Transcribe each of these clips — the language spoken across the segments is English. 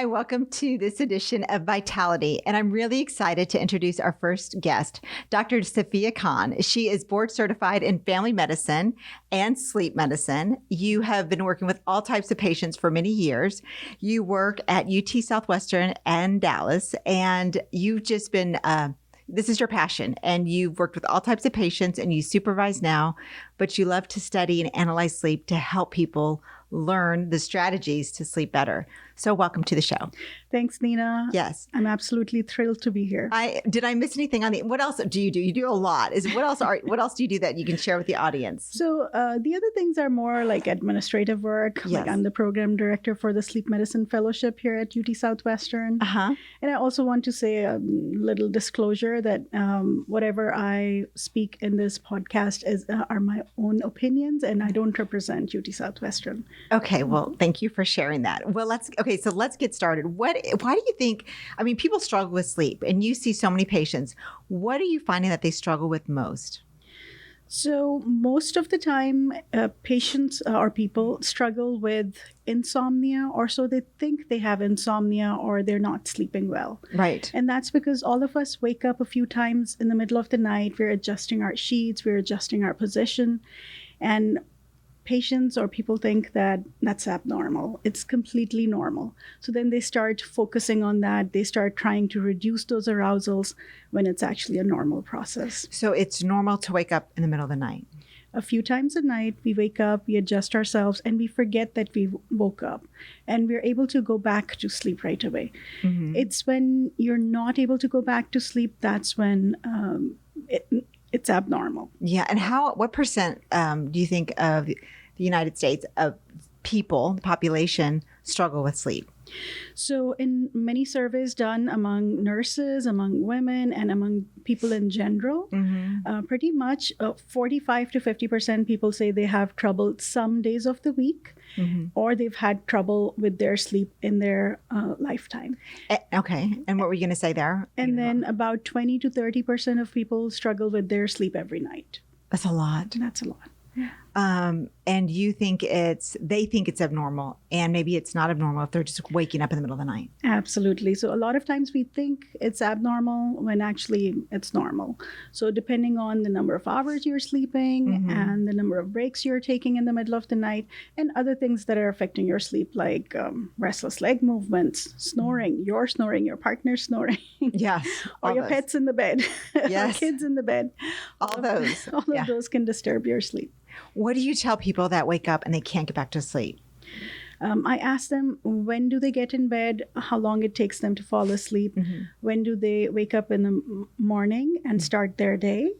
Hi, welcome to this edition of Vitality. And I'm really excited to introduce our first guest, Dr. Safia Khan. She is board certified in family medicine and sleep medicine. You have been working with all types of patients for many years. You work at UT Southwestern and Dallas, and you've just been this is your passion, and you've worked with all types of patients and you supervise now, but you love to study and analyze sleep to help people learn the strategies to sleep better. So welcome to the show. Thanks, Nina. Yes. I'm absolutely thrilled to be here. Did I miss anything on what else do you do? You do a lot. What else do you do that you can share with the audience? So the other things are more like administrative work. Yes. Like I'm the program director for the Sleep Medicine Fellowship here at UT Southwestern. Uh-huh. And I also want to say a little disclosure that whatever I speak in this podcast are my own opinions, and I don't represent UT Southwestern. Okay, well, thank you for sharing that. Well, let's get started. Why do you think, people struggle with sleep, and you see so many patients. What are you finding that they struggle with most? So most of the time, patients or people struggle with insomnia, or so they think they have insomnia, or they're not sleeping well. Right. And that's because all of us wake up a few times in the middle of the night. We're adjusting our sheets, we're adjusting our position, and patients or people think that that's abnormal. It's completely normal. So then they start focusing on that. They start trying to reduce those arousals when it's actually a normal process. So it's normal to wake up in the middle of the night. A few times a night, we wake up, we adjust ourselves, and we forget that we woke up. And we're able to go back to sleep right away. Mm-hmm. It's when you're not able to go back to sleep, that's when it's abnormal. Yeah. And what percent do you think of the United States of people, the population, struggle with sleep? So in many surveys done among nurses, among women, and among people in general, pretty much 45 to 50% people say they have trouble some days of the week, or they've had trouble with their sleep in their lifetime. Okay. And what were you going to say there? And then about 20 to 30% of people struggle with their sleep every night. That's a lot. That's a lot. Yeah. And you think they think it's abnormal, and maybe it's not abnormal if they're just waking up in the middle of the night. Absolutely. So a lot of times we think it's abnormal when actually it's normal. So depending on the number of hours you're sleeping and the number of breaks you're taking in the middle of the night, and other things that are affecting your sleep, like restless leg movements, snoring, your partner's snoring. Yes. Or your pets in the bed. Yes. Or kids in the bed. All of those can disturb your sleep. What do you tell people that wake up and they can't get back to sleep? I ask them, when do they get in bed, how long it takes them to fall asleep, when do they wake up in the morning and start their day.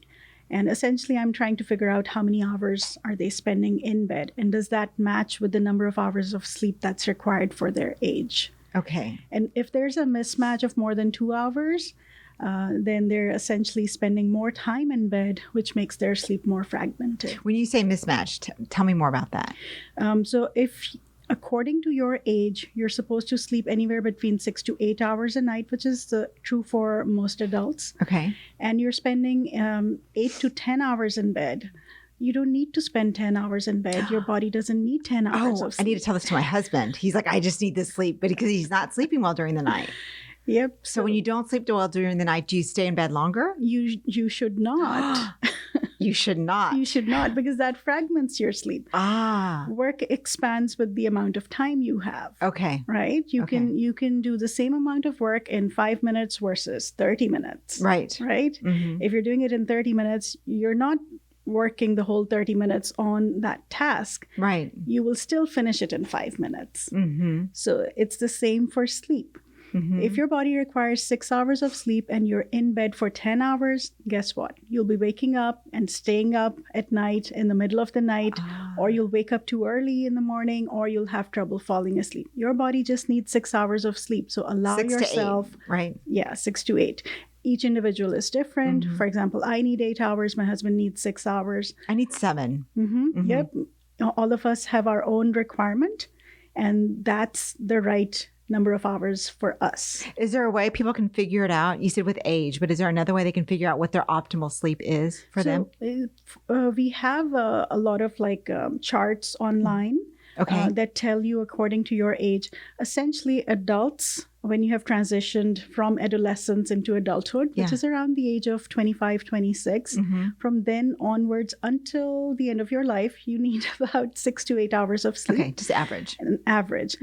And essentially, I'm trying to figure out how many hours are they spending in bed, and does that match with the number of hours of sleep that's required for their age. Okay. And if there's a mismatch of more than 2 hours, then they're essentially spending more time in bed, which makes their sleep more fragmented. When you say mismatched, tell me more about that. So if, according to your age, you're supposed to sleep anywhere between 6 to 8 hours a night, which is true for most adults. Okay. And you're spending 8 to 10 hours in bed, you don't need to spend 10 hours in bed. Your body doesn't need 10 hours of sleep. I need to tell this to my husband. He's like, I just need this sleep, but because he's not sleeping well during the night. Yep. So when you don't sleep well during the night, do you stay in bed longer? You should not. You should not. You should not, because that fragments your sleep. Work expands with the amount of time you have. Okay. Right? You can do the same amount of work in 5 minutes versus 30 minutes. Right. Right? If you're doing it in 30 minutes, you're not working the whole 30 minutes on that task. Right. You will still finish it in 5 minutes. So it's the same for sleep. If your body requires 6 hours of sleep and you're in bed for 10 hours, guess what? You'll be waking up and staying up at night in the middle of the night, or you'll wake up too early in the morning, or you'll have trouble falling asleep. Your body just needs 6 hours of sleep. So allow 6 yourself. to 8, right? Yeah, 6 to 8. Each individual is different. For example, I need 8 hours. My husband needs 6 hours. I need 7. Yep. All of us have our own requirement, and that's the right number of hours for us. Is there a way people can figure it out? You said with age, but is there another way they can figure out what their optimal sleep is for them? We have a lot of charts online. that tell you according to your age. Essentially, adults, when you have transitioned from adolescence into adulthood, which is around the age of 25, 26, from then onwards until the end of your life, you need about 6 to 8 hours of sleep. Okay, just average. An average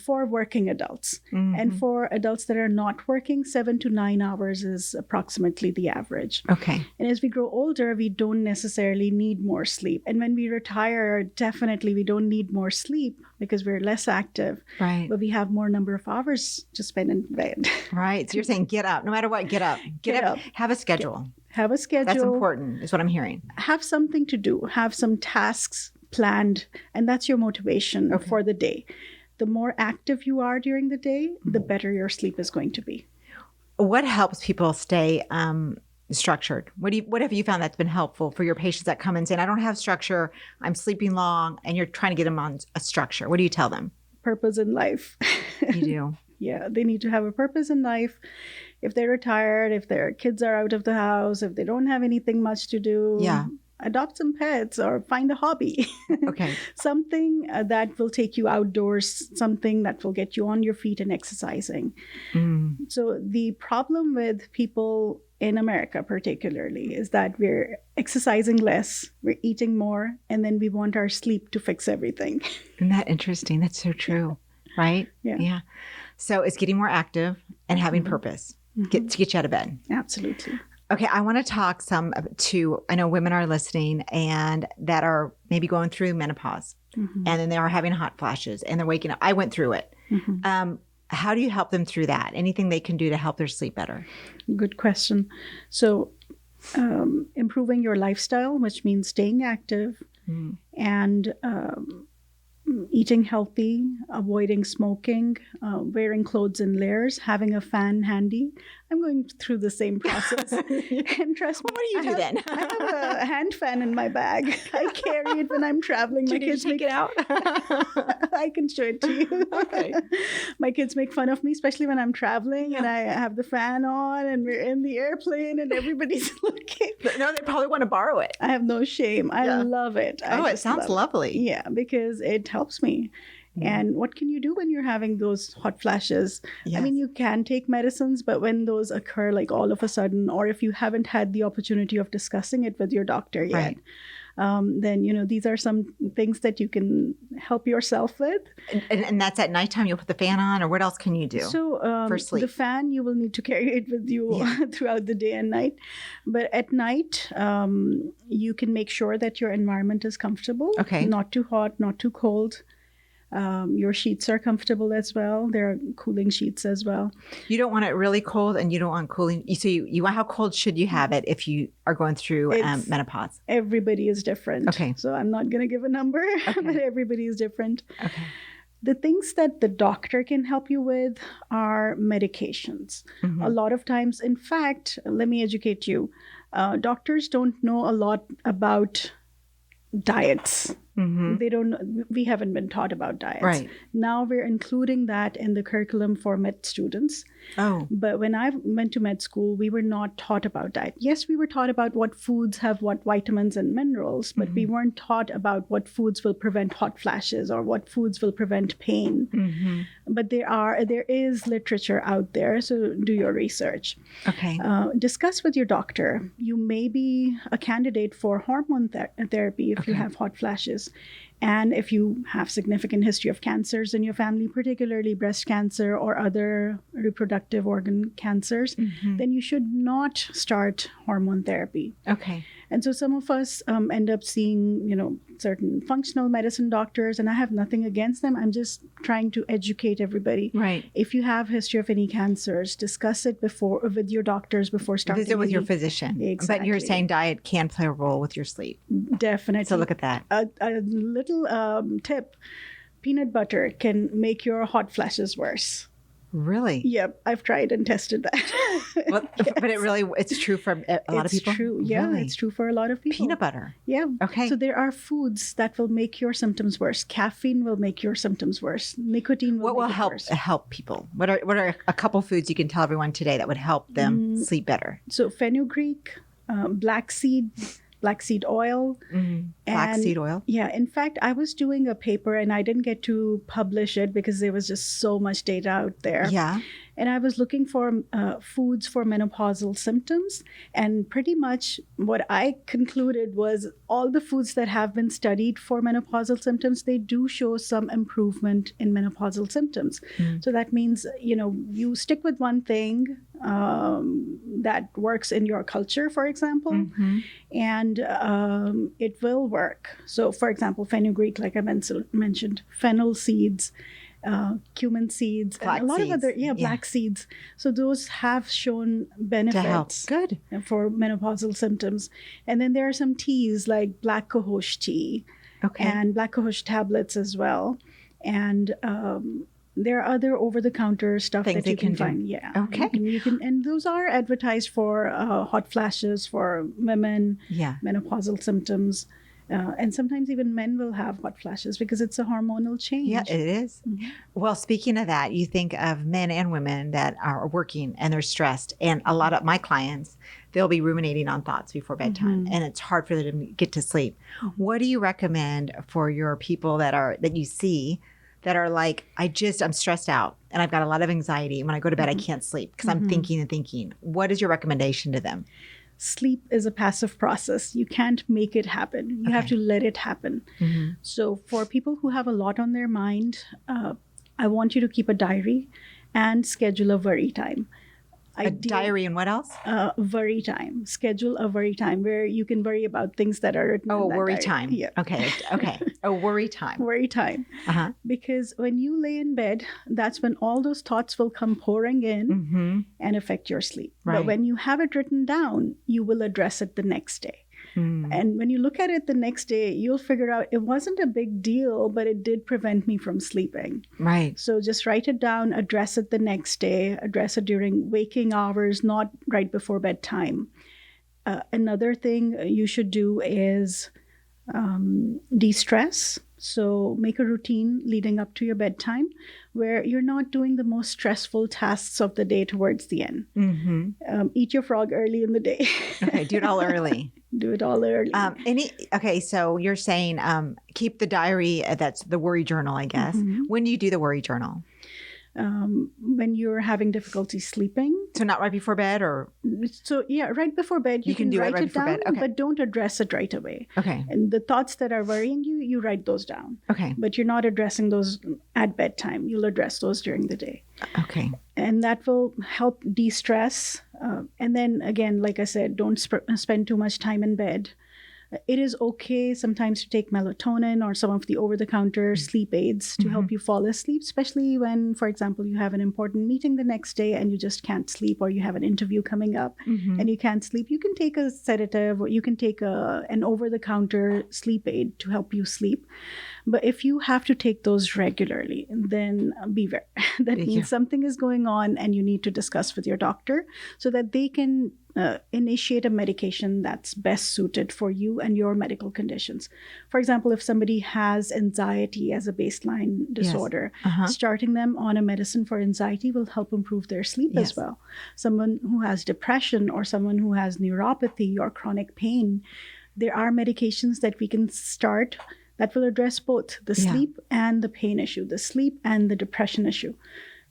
for working adults. And for adults that are not working, 7 to 9 hours is approximately the average. Okay. And as we grow older, we don't necessarily need more sleep. And when we retire, definitely we don't need more sleep because we're less active. Right. But we have more number of hours to spend in bed. Right. So you're saying get up. No matter what, get up. Get up. Have a schedule. Have a schedule. That's important, is what I'm hearing. Have something to do. Have some tasks planned. And that's your motivation for the day. The more active you are during the day, the better your sleep is going to be. What helps people stay structured? What have you found that's been helpful for your patients that come in saying, I don't have structure, I'm sleeping long, and you're trying to get them on a structure? What do you tell them? Purpose in life. You do? Yeah, they need to have a purpose in life. If they're retired, if their kids are out of the house, if they don't have anything much to do, adopt some pets or find a hobby. Okay. Something that will take you outdoors, something that will get you on your feet and exercising. So the problem with people in America particularly is that we're exercising less, we're eating more, and then we want our sleep to fix everything. Isn't that interesting? That's so true, right? Yeah. So it's getting more active and having purpose to get you out of bed. Absolutely. Okay, I want to talk I know women are listening and that are maybe going through menopause and then they are having hot flashes and they're waking up. I went through it. How do you help them through that? Anything they can do to help their sleep better? Good question. So improving your lifestyle, which means staying active and eating healthy, avoiding smoking, wearing clothes in layers, having a fan handy. I'm going through the same process. And trust me, what do you do then? I have a hand fan in my bag. I carry it when I'm traveling. My kids take it out. I can show it to you. Okay. My kids make fun of me, especially when I'm traveling and I have the fan on and we're in the airplane and everybody's looking. No, they probably want to borrow it. I have no shame. I love it. It sounds lovely. Yeah, because it helps me. And what can you do when you're having those hot flashes? Yes. I mean, you can take medicines, but when those occur like all of a sudden, or if you haven't had the opportunity of discussing it with your doctor yet, then, these are some things that you can help yourself with. And that's at nighttime, you'll put the fan on, or what else can you do for sleep? The fan, you will need to carry it with you throughout the day and night. But at night, you can make sure that your environment is comfortable. Okay. Not too hot, not too cold. Your sheets are comfortable as well. There are cooling sheets as well. You don't want it really cold and you don't want cooling. So you how cold should you have it if you are going through menopause? Everybody is different. Okay. So I'm not going to give a number, but everybody is different. Okay. The things that the doctor can help you with are medications. A lot of times, in fact, let me educate you. Doctors don't know a lot about diets. They don't. We haven't been taught about diets. Right. Now we're including that in the curriculum for med students. Oh. But when I went to med school, we were not taught about diet. Yes, we were taught about what foods have what vitamins and minerals, but we weren't taught about what foods will prevent hot flashes or what foods will prevent pain. But there is literature out there, so do your research. Okay. Discuss with your doctor. You may be a candidate for hormone therapy if you have hot flashes. And if you have significant history of cancers in your family, particularly breast cancer or other reproductive organ cancers, then you should not start hormone therapy. Okay. And so some of us end up seeing, certain functional medicine doctors, and I have nothing against them. I'm just trying to educate everybody. Right. If you have history of any cancers, discuss it with your doctors before starting. Visit with your physician. Exactly. But you're saying diet can play a role with your sleep. Definitely. So look at that. A little tip: peanut butter can make your hot flashes worse. Really? Yep, I've tried and tested that. Well, but it's true for a lot of people? It's true, yeah. Really? It's true for a lot of people. Peanut butter? Yeah. Okay. So there are foods that will make your symptoms worse. Caffeine will make your symptoms worse. Nicotine will What make will it worse. help people? What are a couple foods you can tell everyone today that would help them sleep better? So fenugreek, black seed, flaxseed oil. Flaxseed oil. Yeah, in fact, I was doing a paper and I didn't get to publish it because there was just so much data out there. Yeah. And I was looking for foods for menopausal symptoms. And pretty much what I concluded was all the foods that have been studied for menopausal symptoms, they do show some improvement in menopausal symptoms. So that means, you stick with one thing that works in your culture, for example, and it will work. So, for example, fenugreek, like I mentioned, fennel seeds, cumin seeds, Black and a lot seeds. of other black seeds. So those have shown benefits Good. for menopausal symptoms. And then there are some teas like black cohosh tea and black cohosh tablets as well. And there are other over-the-counter stuff Things that you can do. find. Yeah. Okay. You can, and those are advertised for hot flashes for women, menopausal symptoms. And sometimes even men will have hot flashes because it's a hormonal change. Yeah, it is. Well, speaking of that, you think of men and women that are working and they're stressed. And a lot of my clients, they'll be ruminating on thoughts before bedtime and it's hard for them to get to sleep. What do you recommend for your people that you see that are like, I'm stressed out and I've got a lot of anxiety. And when I go to bed, I can't sleep because I'm thinking and thinking. What is your recommendation to them? Sleep is a passive process. You can't make it happen. You have to let it happen. So for people who have a lot on their mind, I want you to keep a diary and schedule a worry time. Diary and what else? Worry time. Schedule a worry time where you can worry about things that are written in that worry diary. time. Yeah. Okay. A worry time. Worry time. Because when you lay in bed, that's when all those thoughts will come pouring in and affect your sleep. Right. But when you have it written down, you will address it the next day. And when you look at it the next day, you'll figure out it wasn't a big deal, but it did prevent me from sleeping. Right. So just write it down, address it the next day, address it during waking hours, not right before bedtime. Another thing you should do is de-stress. So make a routine leading up to your bedtime where you're not doing the most stressful tasks of the day towards the end. Eat your frog early in the day. Okay, do it all early. Do it all early. So you're saying keep the diary, that's the worry journal, I guess. When do you do the worry journal? When you're having difficulty sleeping. So not right before bed or? So right before bed, you can do write it right it before down, bed. Okay. but don't address it right away. Okay. And the thoughts that are worrying you, you write those down. Okay. But you're not addressing those at bedtime. You'll address those during the day. Okay. And that will help de-stress. And then again, like I said, don't spend too much time in bed. It is okay sometimes to take melatonin or some of the over-the-counter sleep aids to help you fall asleep, especially when, for example, you have an important meeting the next day and you just can't sleep, or you have an interview coming up and you can't sleep. You can take a sedative or you can take an over-the-counter sleep aid to help you sleep. But if you have to take those regularly, then beware. That means something is going on and you need to discuss with your doctor so that they can initiate a medication that's best suited for you and your medical conditions. For example, if somebody has anxiety as a baseline disorder, starting them on a medicine for anxiety will help improve their sleep as well. Someone who has depression or someone who has neuropathy or chronic pain, there are medications that we can start that will address both the sleep and the pain issue, the sleep and the depression issue.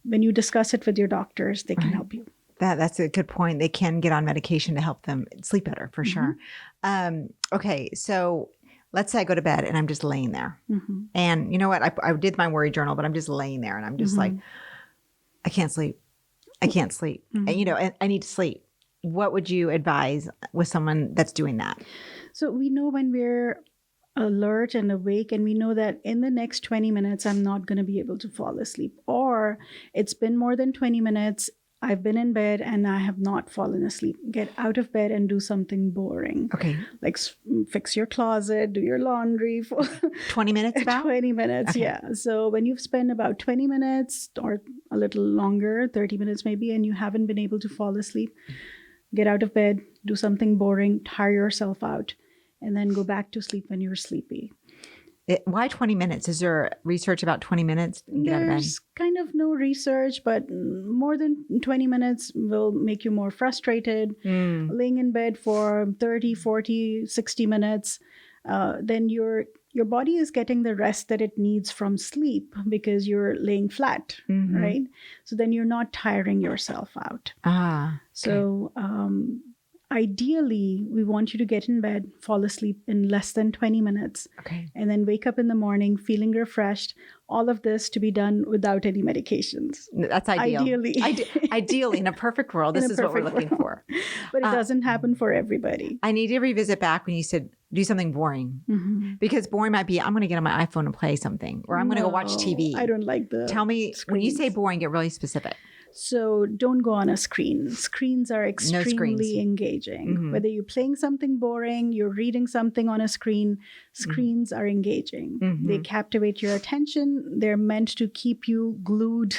When you discuss it with your doctors, they can help you. That's a good point. They can get on medication to help them sleep better, for sure. Okay, so let's say I go to bed and I'm just laying there. And you know what? I did my worry journal, but I'm just laying there and I'm just like, I can't sleep. I can't sleep. And, I need to sleep. What would you advise with someone that's doing that? So we know when we're alert and awake and we know that in the next 20 minutes, I'm not going to be able to fall asleep. Or it's been more than 20 minutes. I've been in bed and I have not fallen asleep. Get out of bed and do something boring. Okay. Like fix your closet, do your laundry. For 20 minutes about? 20 minutes, Okay. yeah. So when you've spent about 20 minutes or a little longer, 30 minutes maybe, and you haven't been able to fall asleep, get out of bed, do something boring, tire yourself out, and then go back to sleep when you're sleepy. Why 20 minutes? Is there research about 20 minutes? Get out of bed? There's kind of no research, but more than 20 minutes will make you more frustrated. Laying in bed for 30, 40, 60 minutes, then your body is getting the rest that it needs from sleep because you're laying flat, right? So then you're not tiring yourself out. Okay. So ideally, we want you to get in bed, fall asleep in less than 20 minutes, and then wake up in the morning feeling refreshed. All of this to be done without any medications. That's ideal. Ideally. Ideally, in a perfect world, this is what we're looking for. But it doesn't happen for everybody. I need to revisit back when you said do something boring. Because boring might be, I'm going to get on my iPhone and play something, or I'm going to go watch TV. I don't like the Tell me, screens. when you say boring, get really specific. So don't go on a screen. Screens are extremely engaging. Whether you're playing something boring, you're reading something on a screen, screens are engaging. They captivate your attention. They're meant to keep you glued.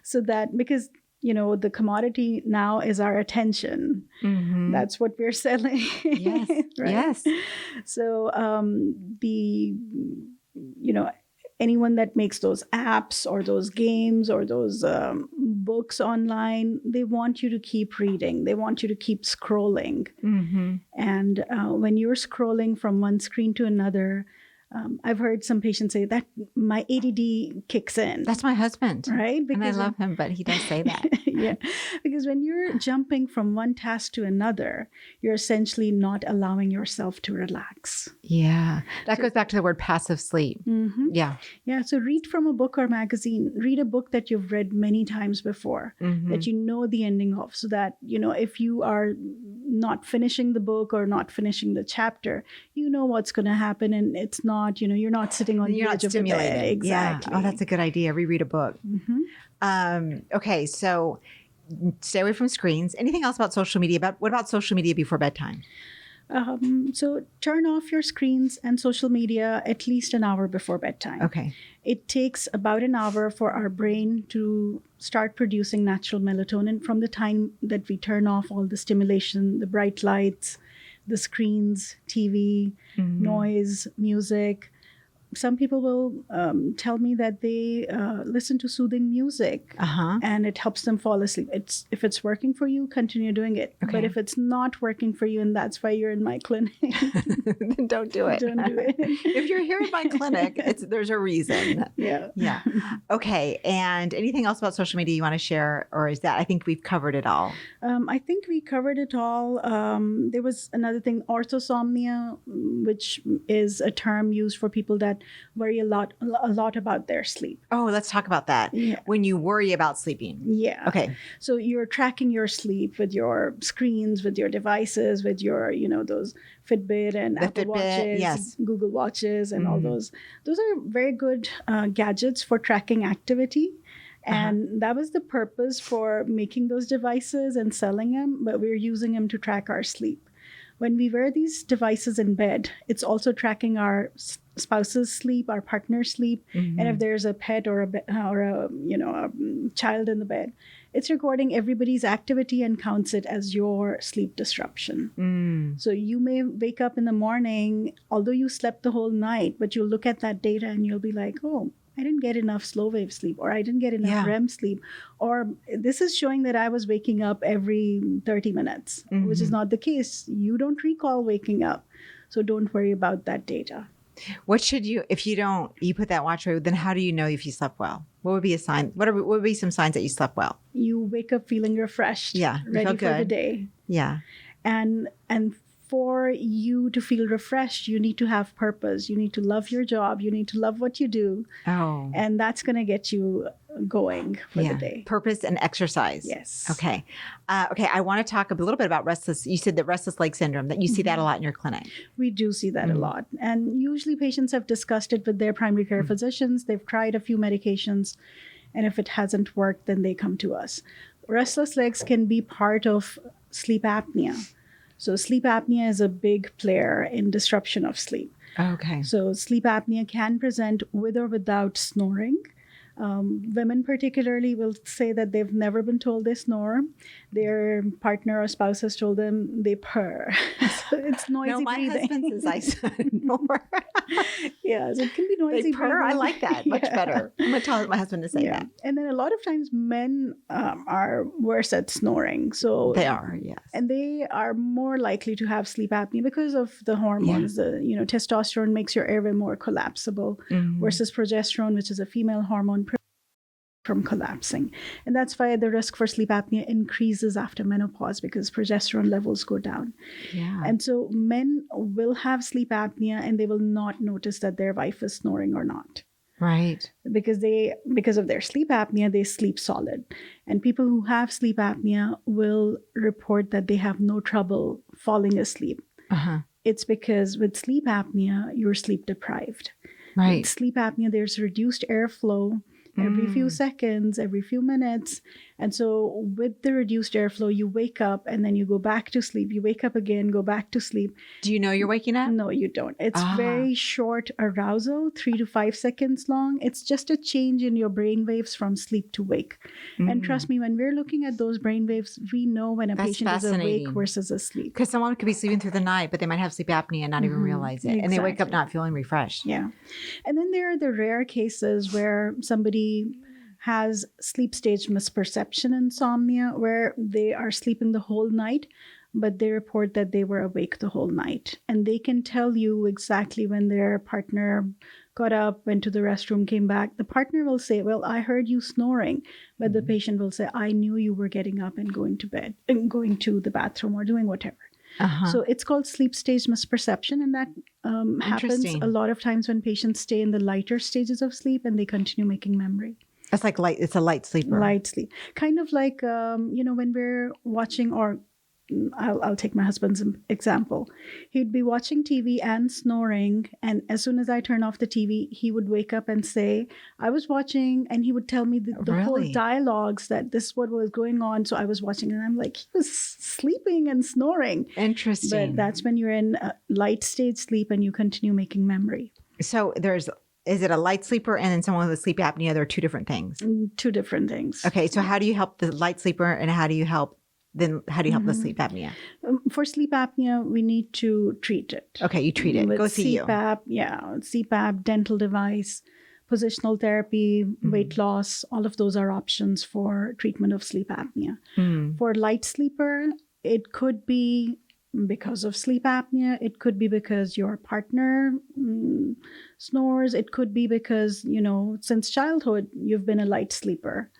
So that, because the commodity now is our attention. That's what we're selling. Yes. Right? Yes. So anyone that makes those apps or those games or those books online, they want you to keep reading. They want you to keep scrolling. And when you're scrolling from one screen to another, I've heard some patients say that my ADD kicks in. That's my husband. Right? And I love him, but he does say that. Yeah. Because when you're jumping from one task to another, you're essentially not allowing yourself to relax. Yeah. That goes back to the word passive sleep. Yeah. Yeah. So read from a book or magazine. Read a book that you've read many times before, that you know the ending of, so that, if you are not finishing the book or not finishing the chapter, you know what's going to happen, and it's not, you're not sitting on the edge of the bed. Exactly. Yeah. Oh, that's a good idea. Reread a book. Okay. So stay away from screens. Anything else about social media? What about social media before bedtime? So turn off your screens and social media at least an hour before bedtime. Okay. It takes about an hour for our brain to start producing natural melatonin from the time that we turn off all the stimulation, the bright lights, the screens, TV, noise, music. Some people will tell me that they listen to soothing music and it helps them fall asleep. If it's working for you, continue doing it. Okay. But if it's not working for you, and that's why you're in my clinic, then don't do it. Don't do it. If you're here in my clinic, there's a reason. Yeah. Okay. And anything else about social media you want to share, or is that, I think we've covered it all? I think we covered it all. There was another thing, orthosomnia, which is a term used for people that worry a lot about their sleep. Oh, let's talk about that. Yeah. When you worry about sleeping. Yeah. Okay. So you're tracking your sleep with your screens, with your devices, with your, those Fitbit and Apple Watches, Google Watches, and all those. Those are very good gadgets for tracking activity. And that was the purpose for making those devices and selling them, but we're using them to track our sleep. When we wear these devices in bed, it's also tracking our spouse's sleep, our partner's sleep, and if there's a pet or a child in the bed, it's recording everybody's activity and counts it as your sleep disruption. So you may wake up in the morning, although you slept the whole night, but you'll look at that data and you'll be like, oh, I didn't get enough slow wave sleep, or I didn't get enough REM sleep, or this is showing that I was waking up every 30 minutes, which is not the case. You don't recall waking up. So don't worry about that data. What should you, if you put that watch away, then how do you know if you slept well? What would be a sign? What would be some signs that you slept well? You wake up feeling refreshed, ready for the day. Yeah. And for you to feel refreshed, you need to have purpose. You need to love your job. You need to love what you do. Oh. And that's going to get you going for the day. Purpose and exercise. Yes. Okay. I want to talk a little bit about you said that restless leg syndrome, that you see that a lot in your clinic. We do see that a lot. And usually patients have discussed it with their primary care physicians. They've tried a few medications. And if it hasn't worked, then they come to us. Restless legs can be part of sleep apnea. So sleep apnea is a big player in disruption of sleep. Okay. So sleep apnea can present with or without snoring. Women particularly will say that they've never been told they snore. Their partner or spouse has told them they purr. So it's noisy No, my breathing. husband says I snore. Yeah, so it can be noisy They purr. breathing. I like that. Much better. I'm going to tell my husband to say that. And then a lot of times men are worse at snoring. So They are, yes. And they are more likely to have sleep apnea because of the hormones. Testosterone makes your airway more collapsible versus progesterone, which is a female hormone, from collapsing. And that's why the risk for sleep apnea increases after menopause, because progesterone levels go down. Yeah. And so men will have sleep apnea and they will not notice that their wife is snoring or not. Right. Because of their sleep apnea, they sleep solid. And people who have sleep apnea will report that they have no trouble falling asleep. It's because with sleep apnea, you're sleep deprived. Right. With sleep apnea, there's reduced airflow every few seconds, every few minutes. And so with the reduced airflow, you wake up and then you go back to sleep. You wake up again, go back to sleep. Do you know you're waking up? No, you don't. It's very short arousal, 3 to 5 seconds long. It's just a change in your brain waves from sleep to wake. And trust me, when we're looking at those brain waves, we know when a patient is awake versus asleep. Because someone could be sleeping through the night, but they might have sleep apnea and not even realize it. Exactly. And they wake up not feeling refreshed. Yeah. And then there are the rare cases where somebody has sleep stage misperception insomnia, where they are sleeping the whole night, but they report that they were awake the whole night. And they can tell you exactly when their partner got up, went to the restroom, came back. The partner will say, well, I heard you snoring. But the patient will say, I knew you were getting up and going to bed and going to the bathroom or doing whatever. So it's called sleep stage misperception. And that happens a lot of times when patients stay in the lighter stages of sleep and they continue making memory. It's like light. It's a light sleeper. Light sleep. Kind of like, when we're watching, or I'll take my husband's example. He'd be watching TV and snoring. And as soon as I turn off the TV, he would wake up and say, I was watching, and he would tell me the whole dialogues that this is what was going on. So I was watching, and I'm like, he was sleeping and snoring. Interesting. But that's when you're in light stage sleep and you continue making memory. So is it a light sleeper and then someone with sleep apnea? There are two different things. Two different things. Okay. So how do you help the light sleeper and how do you help the sleep apnea? For sleep apnea, we need to treat it. Okay. You treat it. With Go see CPAP, CPAP, dental device, positional therapy, weight loss, all of those are options for treatment of sleep apnea. For light sleeper, it could be because of sleep apnea. It could be because your partner snores. It could be because, since childhood, you've been a light sleeper.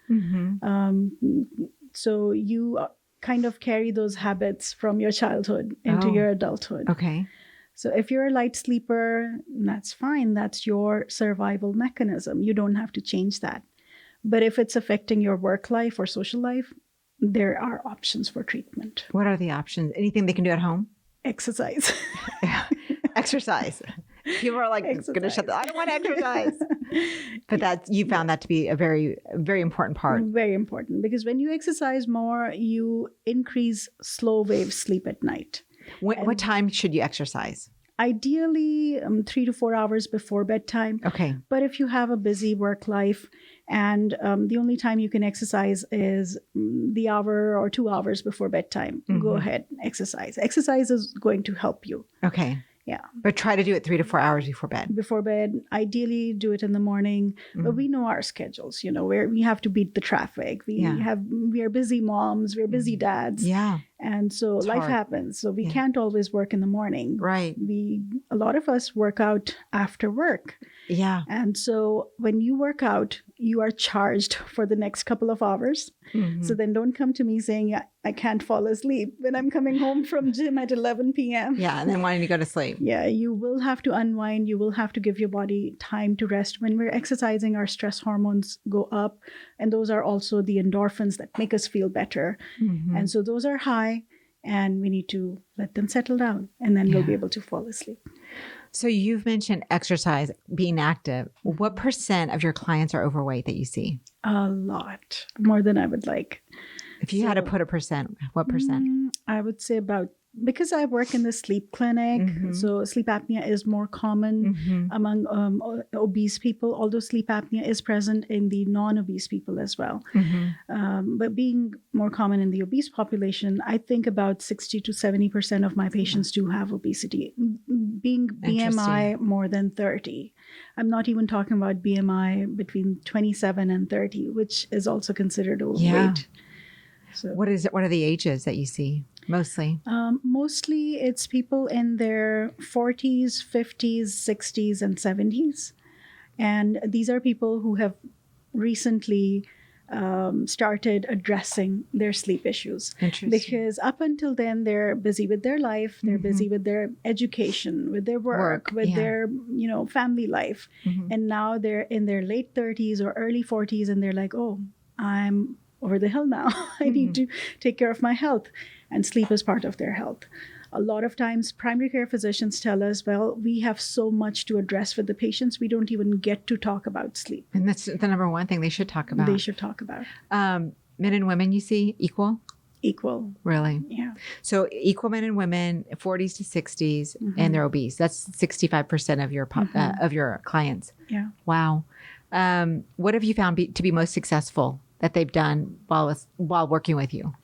So you kind of carry those habits from your childhood into your adulthood. Okay. So if you're a light sleeper, that's fine. That's your survival mechanism. You don't have to change that. But if it's affecting your work life or social life, there are options for treatment. What are the options? Anything they can do at home? Exercise. Exercise. People are like, going to shut I don't want to exercise. But you found that to be a very, very important part. Very important, because when you exercise more, you increase slow wave sleep at night. What time should you exercise? Ideally, 3 to 4 hours before bedtime. Okay. But if you have a busy work life and the only time you can exercise is the hour or 2 hours before bedtime, go ahead, exercise. Exercise is going to help you. Okay. Yeah. But try to do it 3 to 4 hours before bed. Before bed, ideally do it in the morning. But we know our schedules, where we have to beat the traffic. We are busy moms, we're busy dads. Yeah. And so life happens. So we can't always work in the morning. Right. A lot of us work out after work. Yeah. And so when you work out, you are charged for the next couple of hours. So then don't come to me saying, I can't fall asleep when I'm coming home from gym at 11 p.m. Yeah. And then wanting to go to sleep. Yeah. You will have to unwind. You will have to give your body time to rest. When we're exercising, our stress hormones go up. And those are also the endorphins that make us feel better. And so those are high. And we need to let them settle down. And then we'll be able to fall asleep. So you've mentioned exercise, being active. What % of your clients are overweight that you see? A lot. More than I would like. If you had to put a %, what %? I would say about Because I work in the sleep clinic, so sleep apnea is more common among obese people, although sleep apnea is present in the non-obese people as well. But being more common in the obese population, I think about 60 to 70% of my patients do have obesity, being BMI more than 30. I'm not even talking about BMI between 27 and 30, which is also considered overweight. Yeah. So, What is it? What are the ages that you see mostly? Mostly it's people in their 40s, 50s, 60s, and 70s. And these are people who have recently started addressing their sleep issues. Interesting. Because up until then, they're busy with their life, they're busy with their education, with their work, with their family life. And now they're in their late 30s or early 40s, and they're like, oh, I'm over the hill now. I need to take care of my health. And sleep is part of their health. A lot of times, primary care physicians tell us, well, we have so much to address with the patients, we don't even get to talk about sleep. And that's the number one thing they should talk about. They should talk about. Men and women, you see, equal? Equal. Really? Yeah. So equal men and women, 40s to 60s, and they're obese. That's 65% of your clients. Yeah. Wow. What have you found to be most successful that they've done while working with you?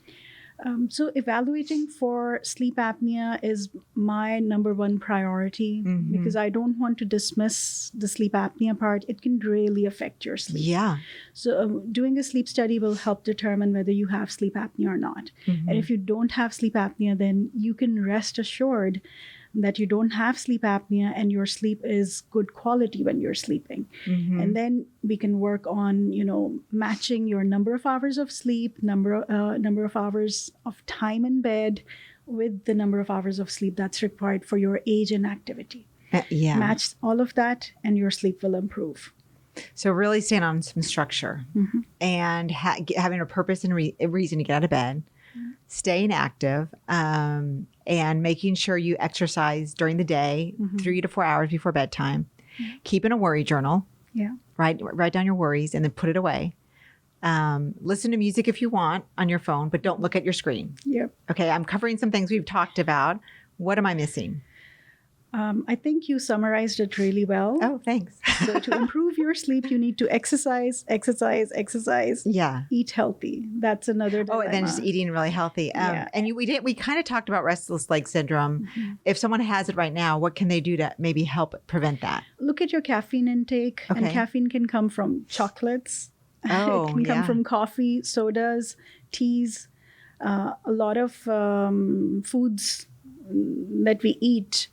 So evaluating for sleep apnea is my number one priority because I don't want to dismiss the sleep apnea part. It can really affect your sleep. Yeah. So doing a sleep study will help determine whether you have sleep apnea or not. And if you don't have sleep apnea, then you can rest assured that you don't have sleep apnea and your sleep is good quality when you're sleeping. And then we can work on, matching your number of hours of sleep, number of hours of time in bed with the number of hours of sleep that's required for your age and activity. Match all of that and your sleep will improve. So really staying on some structure and having a purpose and a reason to get out of bed, staying active, and making sure you exercise during the day, 3 to 4 hours before bedtime, keeping a worry journal, write down your worries and then put it away. Listen to music if you want on your phone, but don't look at your screen. Yep. Okay, I'm covering some things we've talked about. What am I missing? I think you summarized it really well. Oh, thanks. So to improve your sleep, you need to exercise. Yeah. Eat healthy. That's another dilemma. Oh, and then just eating really healthy. And we kind of talked about restless leg syndrome. If someone has it right now, what can they do to maybe help prevent that? Look at your caffeine intake. Okay. And caffeine can come from chocolates. Oh, it can come from coffee, sodas, teas. A lot of foods that we eat,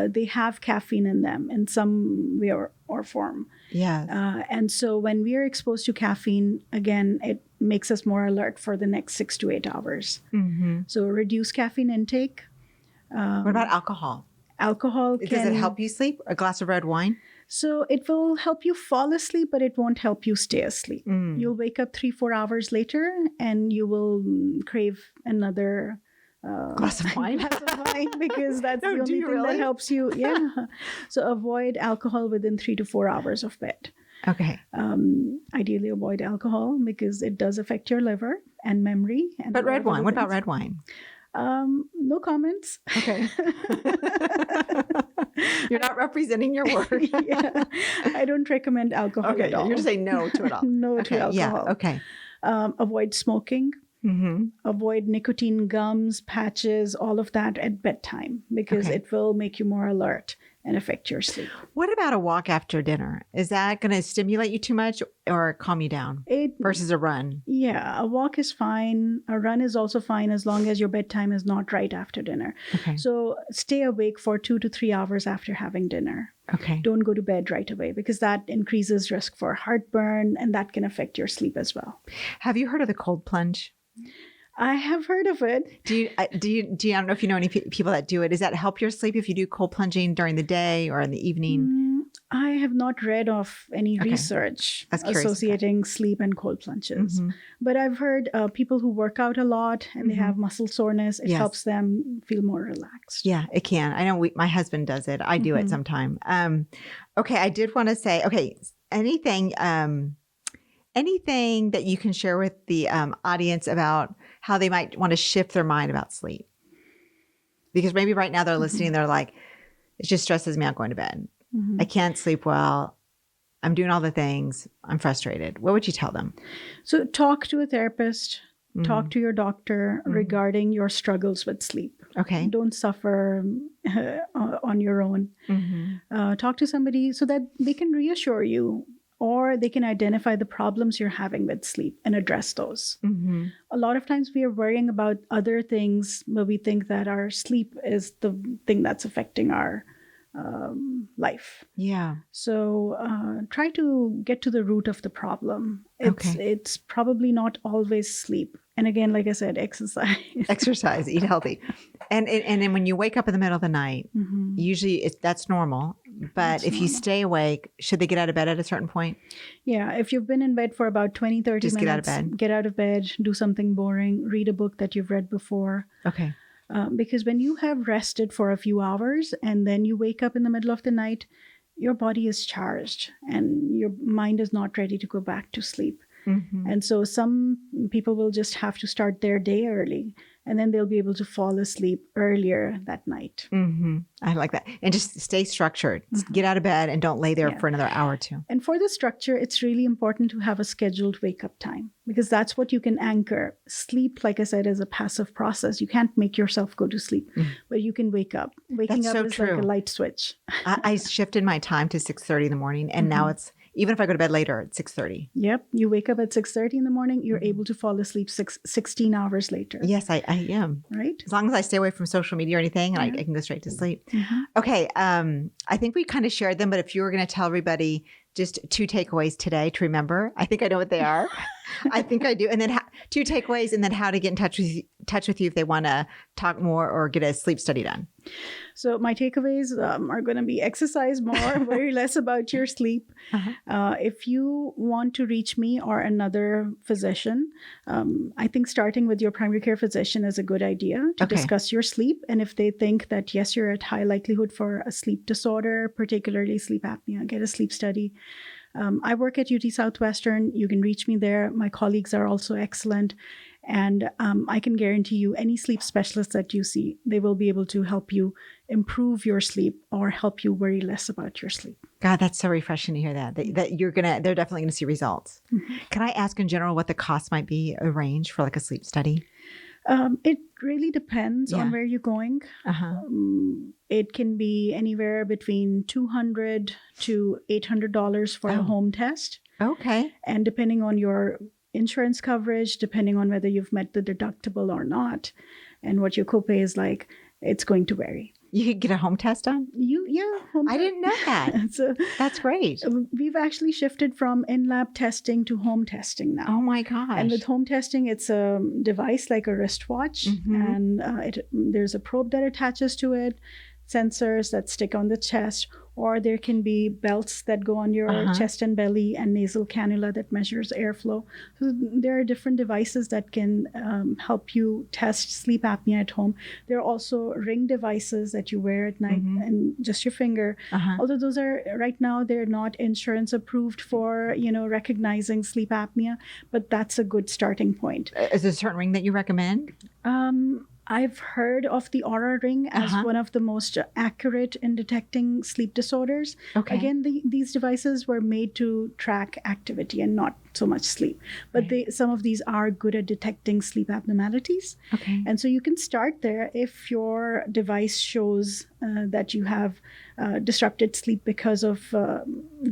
they have caffeine in them in some way or form. Yeah. And so when we are exposed to caffeine, again, it makes us more alert for the next 6 to 8 hours. So reduce caffeine intake. What about alcohol? Alcohol Does it help you sleep? A glass of red wine? So it will help you fall asleep, but it won't help you stay asleep. You'll wake up 3-4 hours later and you will crave another glass of wine? Because that's the only thing that helps you. Yeah. So avoid alcohol within 3 to 4 hours of bed. Okay. Ideally avoid alcohol because it does affect your liver and memory. But red wine, what about red wine? No comments. Okay. You're not representing your work. Yeah. I don't recommend alcohol at all. You're just saying no to it all. No to alcohol. Yeah. Okay. Avoid smoking. Avoid nicotine gums, patches, all of that at bedtime because it will make you more alert and affect your sleep. What about a walk after dinner? Is that going to stimulate you too much or calm you down versus a run? Yeah, a walk is fine. A run is also fine as long as your bedtime is not right after dinner. Okay. So stay awake for 2 to 3 hours after having dinner. Okay. Don't go to bed right away because that increases risk for heartburn and that can affect your sleep as well. Have you heard of the cold plunge? I have heard of it. Do you? I don't know if you know any people that do it. Does that help your sleep if you do cold plunging during the day or in the evening? I have not read of any research associating sleep and cold plunges. But I've heard people who work out a lot and they have muscle soreness. It helps them feel more relaxed. Yeah, it can. I know my husband does it. I do it sometime. Okay, I did want to say, anything that you can share with the audience about how they might want to shift their mind about sleep? Because maybe right now they're listening, they're like, it just stresses me out going to bed. I can't sleep well. I'm doing all the things. I'm frustrated. What would you tell them? So talk to a therapist, talk to your doctor regarding your struggles with sleep. Okay. Don't suffer on your own. Talk to somebody so that they can reassure you, or they can identify the problems you're having with sleep and address those. A lot of times we are worrying about other things, but we think that our sleep is the thing that's affecting our life. Yeah. So try to get to the root of the problem. It's probably not always sleep. And again, like I said, exercise. Exercise, eat healthy. And then when you wake up in the middle of the night, usually that's normal. But if you stay awake, should they get out of bed at a certain point? Yeah. If you've been in bed for about 20, 30 Just minutes, get out of bed, do something boring, read a book that you've read before. Okay. Because when you have rested for a few hours and then you wake up in the middle of the night, your body is charged and your mind is not ready to go back to sleep. And so some people will just have to start their day early, and then they'll be able to fall asleep earlier that night. I like that. And just stay structured. Get out of bed and don't lay there for another hour or two. And for the structure, it's really important to have a scheduled wake-up time, because that's what you can anchor. Sleep, like I said, is a passive process. You can't make yourself go to sleep, but you can wake up. Waking That's up so is true. like a light switch. I shifted my time to 6:30 in the morning, and now it's, even if I go to bed later, it's 6:30. Yep. You wake up at 6:30 in the morning, you're able to fall asleep 16 hours later. Yes, I am. Right? As long as I stay away from social media or anything, and I can go straight to sleep. Okay. I think we kind of shared them, but if you were going to tell everybody just 2 takeaways today to remember, I think I know what they are. I think I do. And then 2 takeaways, and then how to get in touch with you if they want to talk more or get a sleep study done. So my takeaways are going to be exercise more, worry less about your sleep. If you want to reach me or another physician, I think starting with your primary care physician is a good idea to discuss your sleep. And if they think that, yes, you're at high likelihood for a sleep disorder, particularly sleep apnea, get a sleep study. I work at UT Southwestern. You can reach me there. My colleagues are also excellent. And I can guarantee you any sleep specialist that you see, they will be able to help you improve your sleep or help you worry less about your sleep. God, that's so refreshing to hear that they're definitely going to see results. Can I ask in general what the cost might be, a range for like a sleep study? It really depends on where you're going. It can be anywhere between $200 to $800 for a home test. Okay. And depending on your insurance coverage, depending on whether you've met the deductible or not, and what your copay is like, it's going to vary. You could get a home test done? Home I didn't know that. So that's great. We've actually shifted from in-lab testing to home testing now. Oh my gosh. And with home testing, it's a device like a wristwatch, and there's a probe that attaches to it, sensors that stick on the chest, or there can be belts that go on your chest and belly, and nasal cannula that measures airflow. So there are different devices that can help you test sleep apnea at home. There are also ring devices that you wear at night and just your finger. Although those are, right now, they're not insurance approved for, recognizing sleep apnea, but that's a good starting point. Is there a certain ring that you recommend? I've heard of the Aura Ring as one of the most accurate in detecting sleep disorders. Okay. Again, these devices were made to track activity and not so much sleep. But some of these are good at detecting sleep abnormalities. Okay. And so you can start there if your device shows that you have disrupted sleep because of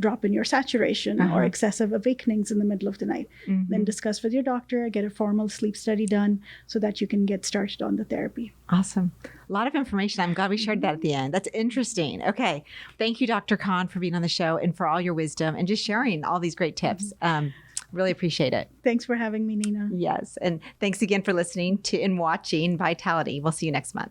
drop in your saturation or excessive awakenings in the middle of the night. Then discuss with your doctor, get a formal sleep study done so that you can get started on the therapy. Awesome. A lot of information. I'm glad we shared that at the end. That's interesting. Okay. Thank you, Dr. Kahn, for being on the show and for all your wisdom and just sharing all these great tips. Really appreciate it. Thanks for having me, Nina. Yes. And thanks again for listening to and watching Vitality. We'll see you next month.